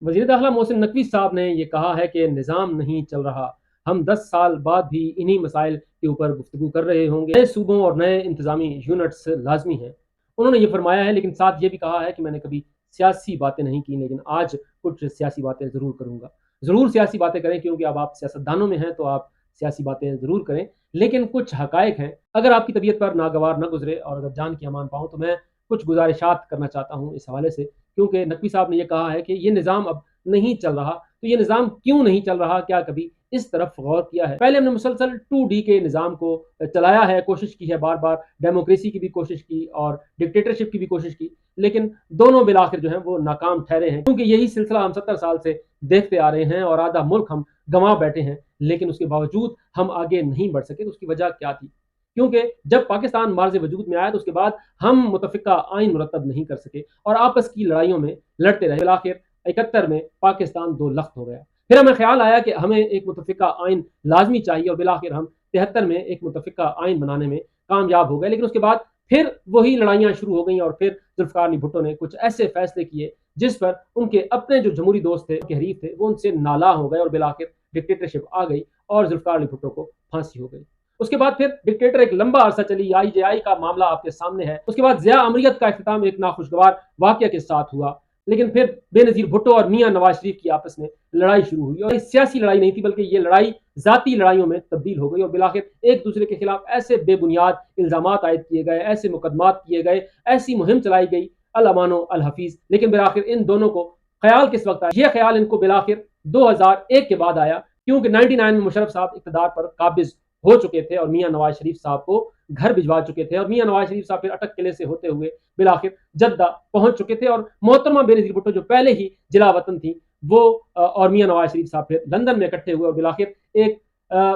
वज़ीर दाखिला मोहसिन नकवी साहब ने ये कहा है कि निज़ाम नहीं चल रहा, हम 10 साल बाद भी इन्हीं मसाइल के ऊपर गुफ्तगू कर रहे होंगे, नए सूबों और नए इंतज़ामी यूनिट्स लाज़मी हैं। उन्होंने ये फरमाया है, लेकिन साथ ये भी कहा है कि मैंने कभी सियासी बातें नहीं की, लेकिन आज कुछ सियासी बातें ज़रूर करूँगा। ज़रूर सियासी बातें करें, क्योंकि अब आप सियासतदानों में हैं तो आप सियासी बातें ज़रूर करें, लेकिन कुछ हक़ाइक़ हैं। अगर आपकी तबीयत पर नागवार न गुज़रे और अगर जान की अमान पाऊँ, तो मैं कुछ गुज़ारिशात करना चाहता हूँ इस हवाले से, क्योंकि नकवी साहब ने ये कहा है कि ये निज़ाम अब नहीं चल रहा, तो ये निज़ाम क्यों नहीं चल रहा, क्या कभी इस तरफ गौर किया है? पहले हमने मुसलसल 2D के निज़ाम को चलाया है, कोशिश की है बार-बार, डेमोक्रेसी की भी कोशिश की और डिक्टेटरशिप की भी कोशिश की, लेकिन दोनों बिलाखिर जो हैं वो नाकाम ठहरे हैं, क्योंकि यही सिलसिला हम 70 साल से देखते आ रहे हैं और आधा मुल्क हम गँवा बैठे हैं, लेकिन उसके बावजूद हम आगे नहीं बढ़ सके। तो उसकी वजह क्या थी? क्योंकि जब पाकिस्तान मार्ज़ वजूद में आया, तो उसके बाद हम मुतफ़िका आइन मुरतब नहीं कर सके और आपस की लड़ाइयों में लड़ते रहे। बिलाखिर 71 में पाकिस्तान दो लख्त हो गया। फिर हमें ख्याल आया कि हमें एक मुतफ़िका आइन लाजमी चाहिए और बिलाखिर हम 73 में एक मुतफ़िका आइन बनाने में कामयाब हो गए। लेकिन उसके बाद फिर वही लड़ाइयाँ शुरू हो गई और फिर जुल्फ़िकार अली भुट्टो ने कुछ ऐसे फैसले किए जिस पर उनके अपने जो जमहूरी दोस्त थे, उनके हरीफ थे, वो उनसे नाला हो गए और बिलाखिर डिक्टेटरशिप आ गई और जुल्फ़िकार अली भुट्टो को फांसी हो गई। उसके बाद फिर डिक्टेटर एक लंबा अरसा चली, IJI का मामला आपके सामने है। उसके बाद ज़िया अमरीयत का इख्तिताम एक नाखुशगवार वाक़या के साथ हुआ, लेकिन फिर बेनज़ीर भुट्टो और मियाँ नवाज शरीफ की आपस में लड़ाई शुरू हुई और सियासी लड़ाई नहीं थी, बल्कि ये लड़ाई ज़ाती लड़ाइयों में तब्दील हो गई और बिलाखिर एक दूसरे के खिलाफ ऐसे बेबुनियाद इल्ज़ामात आयद किए गए, ऐसे मुकदमात किए गए, ऐसी मुहिम चलाई गई, अल अमानो अल हफीज़। लेकिन बिलाखिर इन दोनों को ख्याल किस वक्त आया? ये ख्याल इनको बिलाखिर 2001 के बाद आया, क्योंकि 99 में मुशर्रफ साहब इक़्तिदार पर काबिज़ हो चुके थे और मियाँ नवाज शरीफ साहब को घर भिजवा चुके थे और मियाँ नवाज शरीफ साहब फिर अटक किले से होते हुए बिलाखिर जद्दा पहुंच चुके थे और मोहतरमा बेनज़ीर भुट्टो जो पहले ही जिला वतन थी, वो और मियाँ नवाज शरीफ साहब फिर लंदन में इकट्ठे हुए और बिलाखिर एक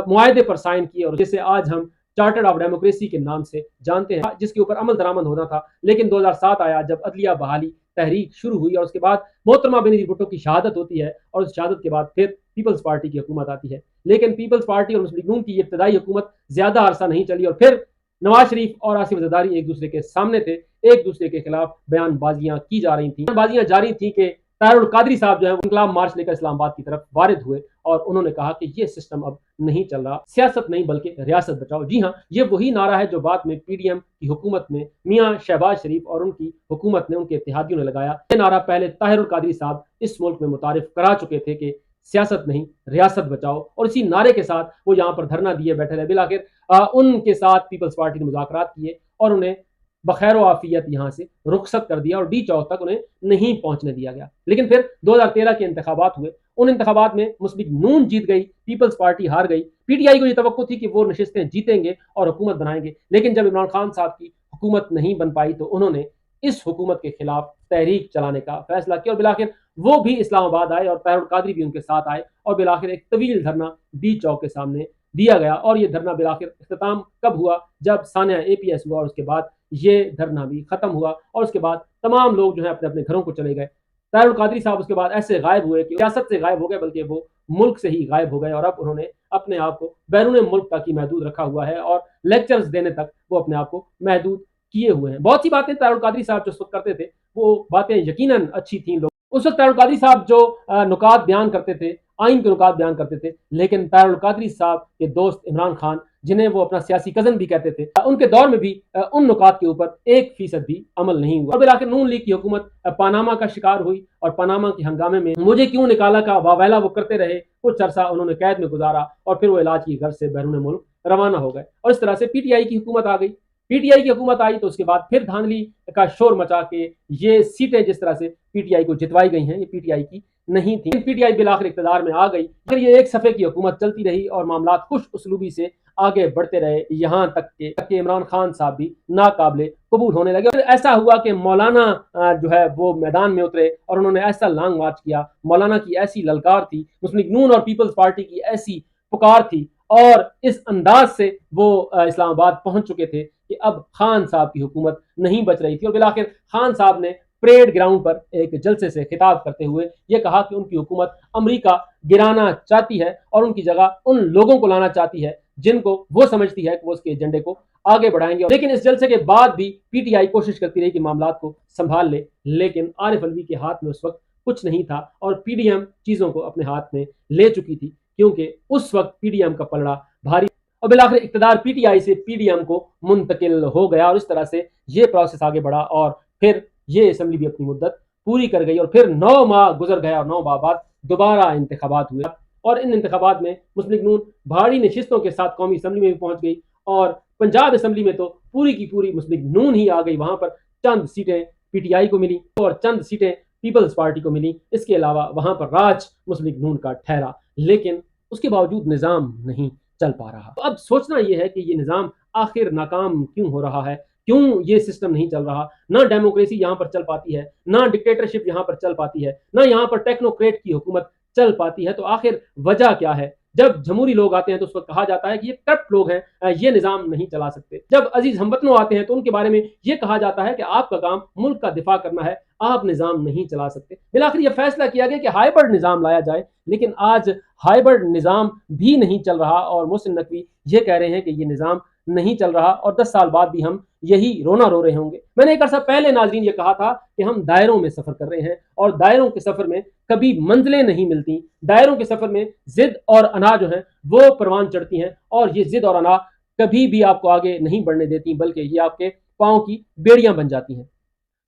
मुआहदे पर साइन किए और जिसे आज हम चार्टर ऑफ डेमोक्रेसी के नाम से जानते हैं, जिसके ऊपर अमल दरामद होना था। लेकिन 2007 आया जब अदलिया बहाली तहरीक शुरू हुई और उसके बाद मोहतरमा बेनज़ीर भुट्टो की शहादत होती है और उस शहादत के बाद फिर पीपल्स पार्टी की हुकूमत आती है। लेकिन पीपल्स पार्टी और मुस्लिम लीग नून की इब्तदाई हुकूमत ज़्यादा अरसा नहीं चली और फिर नवाज शरीफ और आसिफ जरदारी एक दूसरे के सामने थे, एक दूसरे के खिलाफ बयानबाजियां की जा रही थी, बयानबाजियां जारी थी कि तारुल कादरी साहब जो है इंकलाब मार्च लेकर इस्लामाबाद की तरफ वारिद हुए और उन्होंने कहा कि ये सिस्टम अब नहीं चल रहा, सियासत नहीं बल्कि रियासत बचाओ। जी हाँ, ये वही नारा है जो बाद में PDM की हुकूमत में मियाँ शहबाज शरीफ और उनकी हुकूमत ने, उनके इत्तेहादियों ने लगाया। ये नारा पहले ताहिरुल कादरी साहब इस मुल्क में मुतारिफ करा चुके थे कि सियासत नहीं रियासत बचाओ, और इसी नारे के साथ वो यहाँ पर धरना दिए बैठे रहे। बिलाखिर उनके साथ पीपल्स पार्टी ने मुज़ाकरात किए और उन्हें बखैर आफियत यहाँ से रुखसत कर दिया और डी चौक तक उन्हें नहीं पहुंचने दिया गया। लेकिन फिर 2013 के इंतखाबात हुए, उन इंतखाबात में मुस्लिम लीग नून जीत गई, पीपल्स पार्टी हार गई। PTI को ये तवक्को थी कि वो नशिस्तें जीतेंगे और हुकूमत बनाएंगे, लेकिन जब इमरान खान साहब की हुकूमत नहीं बन पाई तो उन्होंने इस हुकूमत के खिलाफ तहरीक चलाने का फैसला किया और बिलाखिर वो भी इस्लामाबाद आए और तारुल कादरी भी उनके साथ आए और बिलाखिर एक तवील धरना डी चौक के सामने दिया गया। और ये धरना बिलाखिर इख्तिताम कब हुआ? जब सानिया APS हुआ और उसके बाद ये धरना भी खत्म हुआ और उसके बाद तमाम लोग जो है अपने अपने घरों को चले गए। तारुल कादरी साहब उसके बाद ऐसे गायब हुए कि सियासत से गायब हो गए, बल्कि वो मुल्क से ही गायब हो गए और अब उन्होंने अपने आप को बैरून मुल्क तक ही महदूद रखा हुआ है और लेक्चर्स देने तक वो अपने आप को महदूद किए हुए हैं। बहुत सी बातें तारुल कादरी साहब जो उस वक्त करते थे वो बातें यकीनन अच्छी थी। लोग उस वक्त तारुल कादरी साहब जो नुकात बयान करते थे, आइन के नुकात बयान करते थे, लेकिन तारुल कादरी साहब के दोस्त इमरान खान, जिन्हें वो अपना सियासी कज़न भी कहते थे, उनके दौर में भी उन नुकात के ऊपर 1% भी अमल नहीं हुआ। और बिलाखिर नून लीग की हुकूमत पनामा का शिकार हुई और पनामा के हंगामे में मुझे क्यों निकाला का वावैला वो करते रहे। कुछ अरसा उन्होंने कैद में गुजारा और फिर वो इलाज की घर से बैरून मुल्क रवाना हो गए और इस तरह से PTI की हुकूमत आ गई। PTI की हुकूमत आई तो उसके बाद फिर धांधली का शोर मचा के ये सीटें जिस तरह से PTI को जितवाई गई हैं, ये PTI की नहीं थी। PTI बिलाखिर इक़्तिदार में आ गई, फिर ये एक सफ़े की हुकूमत चलती रही और मामलात खुश उसलूबी से आगे बढ़ते रहे, यहाँ तक कि इमरान खान साहब भी नाकाबिले कबूल होने लगे। फिर ऐसा हुआ कि मौलाना जो है वो मैदान में उतरे और उन्होंने ऐसा लॉन्ग मार्च किया। मौलाना की ऐसी ललकार थी, मुस्लिम लीग नून और पीपल्स पार्टी की ऐसी पुकार थी और इस अंदाज से वो इस्लामाबाद पहुंच चुके थे कि अब खान साहब की हुकूमत नहीं बच रही थी और बिलाखिर खान साहब ने परेड ग्राउंड पर एक जलसे से खिताब करते हुए ये कहा कि उनकी हुकूमत अमेरिका गिराना चाहती है और उनकी जगह उन लोगों को लाना चाहती है जिनको वो समझती है कि वो उसके एजेंडे को आगे बढ़ाएंगे। लेकिन इस जलसे के बाद भी PTI कोशिश करती रही कि मामलात को संभाल ले, लेकिन आरिफ अलवी के हाथ में उस वक्त कुछ नहीं था और पीडीएम चीज़ों को अपने हाथ में ले चुकी थी, क्योंकि उस वक्त पीडीएम का पलड़ा भारी और बिलाखिर इक़्तिदार पीटीआई से पीडीएम को मुंतकिल हो गया और इस तरह से ये प्रोसेस आगे बढ़ा और फिर ये असेंबली भी अपनी मुद्दत पूरी कर गई और फिर 9 माह गुजर गया और 9 माह बाद दोबारा इंतखाबात हुए और इन इंतखाबात में मुस्लिम लीग नून भारी नशिस्तों के साथ कौमी असेंबली में भी पहुंच गई और पंजाब असेंबली में तो पूरी की पूरी मुस्लिम लीग नून ही आ गई। वहां पर चंद सीटें पीटीआई को मिली और चंद सीटें पीपल्स पार्टी को मिली। इसके अलावा वहां पर राज मुस्लिम लीग नून का ठहरा, लेकिन उसके बावजूद निज़ाम नहीं चल पा रहा। तो अब सोचना यह है कि ये निज़ाम आखिर नाकाम क्यों हो रहा है, क्यों ये सिस्टम नहीं चल रहा। ना डेमोक्रेसी यहाँ पर चल पाती है, ना डिक्टेटरशिप यहाँ पर चल पाती है, ना यहाँ पर टेक्नोक्रेट की हुकूमत चल पाती है। तो आखिर वजह क्या है? जब जमहूरी लोग आते हैं तो उस वक्त कहा जाता है कि ये करप्ट लोग हैं, ये निज़ाम नहीं चला सकते। जब अजीज हमवतनों आते हैं तो उनके बारे में ये कहा जाता है कि आपका काम मुल्क का दिफा करना है, आप निज़ाम नहीं चला सकते। बिलाखिर यह फैसला किया गया कि हाइब्रिड निज़ाम लाया जाए, लेकिन आज हाइब्रिड निज़ाम भी नहीं चल रहा और मोहसिन नकवी ये कह रहे हैं कि ये निज़ाम नहीं चल रहा और 10 साल बाद भी हम यही रोना रो रहे होंगे। मैंने एक अर्सा पहले नाज़रीन ये कहा था कि हम दायरों में सफ़र कर रहे हैं और दायरों के सफ़र में कभी मंजिलें नहीं मिलती। दायरों के सफ़र में जिद और अना जो है वो परवान चढ़ती हैं और ये जिद और अना कभी भी आपको आगे नहीं बढ़ने देती, बल्कि ये आपके पाँव की बेड़ियां बन जाती हैं।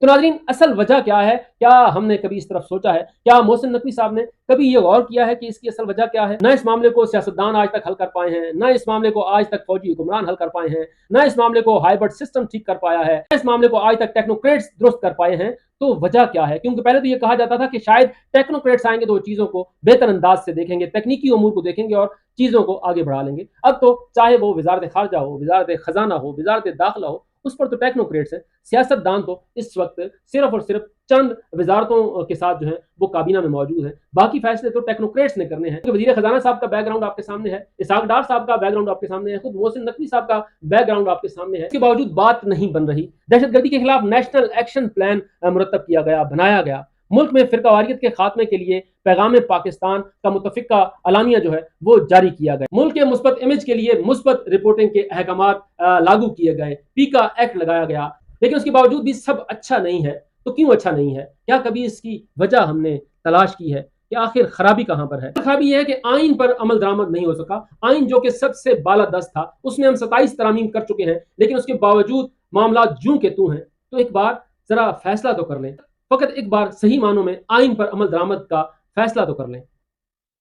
तो नाज़रीन, असल वजह क्या है? क्या हमने कभी इस तरफ सोचा है? क्या मोहसिन नकवी साहब ने कभी ये गौर किया है कि इसकी असल वजह क्या है? न इस मामले को सियासतदान आज तक हल कर पाए हैं, न इस मामले को आज तक फौजी हुक्मरान हल कर पाए हैं, न इस मामले को हाइब्रिड सिस्टम ठीक कर पाया है, न इस मामले को आज तक टेक्नोक्रेट्स दुरुस्त कर पाए हैं। तो वजह क्या है? क्योंकि पहले तो ये कहा जाता था कि शायद टेक्नोक्रेट्स आएंगे तो चीज़ों को बेहतर अंदाज से देखेंगे, तकनीकी उमूर को देखेंगे और चीज़ों को आगे बढ़ा लेंगे। अब तो चाहे वो वजारत खारजा हो, वजारत खजाना हो, वजारत दाखिला हो, उस पर तो टेक्नोक्रेट्स हैं। सियासतदान तो इस वक्त सिर्फ और सिर्फ चंद वजारतों के साथ जो है वो काबीना में मौजूद है, बाकी फैसले तो टेक्नोक्रेट्स ने करने हैं। वजीर खजाना साहब का बैकग्राउंड आपके सामने है, इसहाक डार साहब का बैकग्राउंड आपके सामने है, खुद मोहसिन नकवी साहब का बैकग्राउंड आपके सामने है। इसके बावजूद बात नहीं बन रही। दहशतगर्दी के खिलाफ नेशनल एक्शन प्लान मुरतब किया गया, बनाया गया। मुल्क में फिरकावारियत के खात्मे के लिए पैगाम पाकिस्तान का मुतफिका अलामिया जो है वो जारी किया गया। मुल्क के मुस्बत इमेज के लिए मुस्बत रिपोर्टिंग के अहकामात लागू किए गए, पीका एक्ट लगाया गया। लेकिन उसके बावजूद भी सब अच्छा नहीं है। तो क्यों अच्छा नहीं है? क्या कभी इसकी वजह हमने तलाश की है कि आखिर खराबी कहां पर है? खराबी यह है कि आइन पर अमल दरामद नहीं हो सका। आइन जो कि सबसे बालादस्त था, उसमें हम 27 तरामीम कर चुके हैं, लेकिन उसके बावजूद मामला जूं के तूं हैं। तो एक बार जरा फैसला तो कर लें, फकत एक बार सही मानों में आइन पर अमल दरामद का फैसला तो कर लें।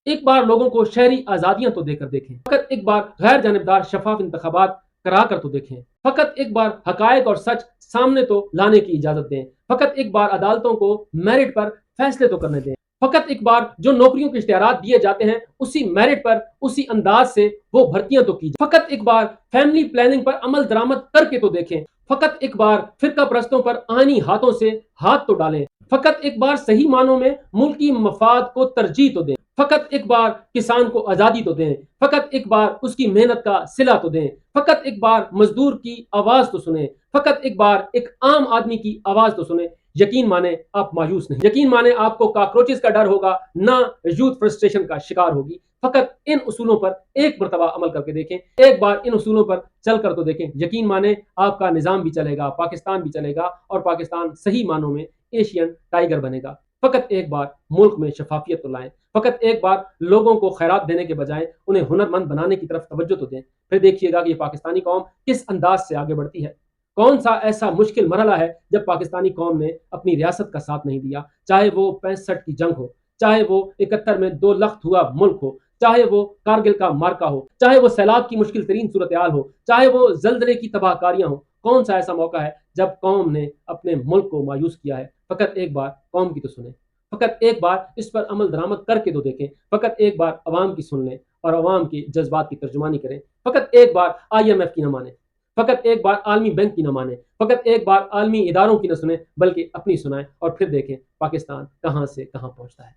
एक बार लोगों को शहरी आजादियां तो देकर देखें। फकत एक बार गैर जानिबदार शफाफ इंतखाबात करा कर तो देखें। फकत एक बार हकायक और सच सामने तो लाने की इजाजत दें। फकत एक बार अदालतों को मेरिट पर फैसले तो करने दें। फकत एक बार जो नौकरियों के इश्तिहारात दिए जाते हैं उसी मेरिट पर, उसी अंदाज से वो भर्तियां तो कीजिए। फकत एक बार फैमिली प्लानिंग पर अमल दरामद करके तो देखें। फकत एक बार फिरका परस्तों पर आईनी हाथों से हाथ तो डालें। फकत एक बार सही मानों में मुल्की मफाद को तरजीह तो दें। फकत एक बार किसान को आज़ादी तो दें। फकत एक बार उसकी मेहनत का सिला तो दें। फकत एक बार मजदूर की आवाज़ तो सुने। फकत एक बार एक आम आदमी की आवाज़ तो सुने। यकीन माने आप मायूस नहीं, यकीन माने आपको कॉकरोचेस का डर होगा, ना यूथ फ्रस्ट्रेशन का शिकार होगी। फकत इन उसूलों पर एक मरतबा अमल करके देखें, एक बार इन उसूलों पर चल कर तो देखें। यकीन माने आपका निज़ाम भी चलेगा, पाकिस्तान भी चलेगा और पाकिस्तान सही मानों में एशियन टाइगर बनेगा। फकत एक बार मुल्क में शफाफियत तो लाएं। फकत एक बार लोगों को खैरात देने के बजाय उन्हें हुनरमंद बनाने की तरफ तवज्जो तो दें। फिर देखिएगा कि ये पाकिस्तानी कौम किस अंदाज से आगे बढ़ती है। कौन सा ऐसा मुश्किल मरहला है जब पाकिस्तानी कौम ने अपनी रियासत का साथ नहीं दिया, चाहे वो 65 की जंग हो, चाहे वो 71 में 2 लख्त हुआ मुल्क हो, चाहे वो कारगिल का मार्का हो, चाहे वो सैलाब की मुश्किल तरीन सूरत हाल हो, चाहे वो जल्जले की तबाहकारियां हो। कौन सा ऐसा मौका है जब कौम ने अपने मुल्क को मायूस किया है? फकत एक बार कौम की तो सुने, फकत एक बार इस पर अमल दरामद करके तो देखें। फकत एक बार अवाम की सुन लें और अवाम के जज्बात की तर्जुमानी करें। फकत एक बार IMF की न माने, फकत एक बार आलमी बैंक की न माने, फकत एक बार आलमी इदारों की न सुने, बल्कि अपनी सुनाएं और फिर देखें पाकिस्तान कहां से कहां पहुंचता है।